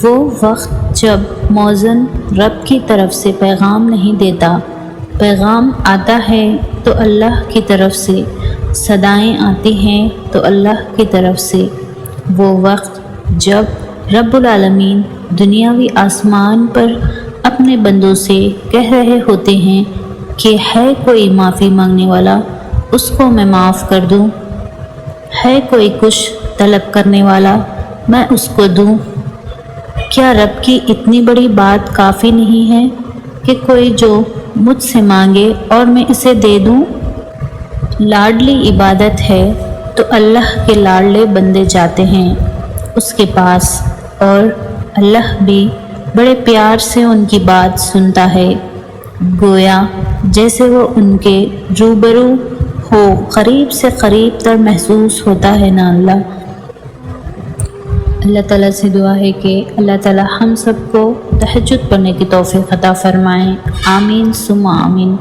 وہ وقت جب مؤذن رب کی طرف سے پیغام نہیں دیتا، پیغام آتا ہے تو اللہ کی طرف سے، صدائیں آتی ہیں تو اللہ کی طرف سے۔ وہ وقت جب رب العالمین دنیاوی آسمان پر اپنے بندوں سے کہہ رہے ہوتے ہیں کہ ہے کوئی معافی مانگنے والا، اس کو میں معاف کر دوں، ہے کوئی کچھ طلب کرنے والا، میں اس کو دوں۔ کیا رب کی اتنی بڑی بات کافی نہیں ہے کہ کوئی جو مجھ سے مانگے اور میں اسے دے دوں؟ لاڈلی عبادت ہے تو اللہ کے لاڈلے بندے جاتے ہیں اس کے پاس، اور اللہ بھی بڑے پیار سے ان کی بات سنتا ہے، گویا جیسے وہ ان کے روبرو ہو، قریب سے قریب تر محسوس ہوتا ہے نا اللہ تعالیٰ سے دعا ہے کہ اللہ تعالیٰ ہم سب کو تہجد پڑھنے کی توفیق عطا فرمائیں۔ آمین ثم آمین۔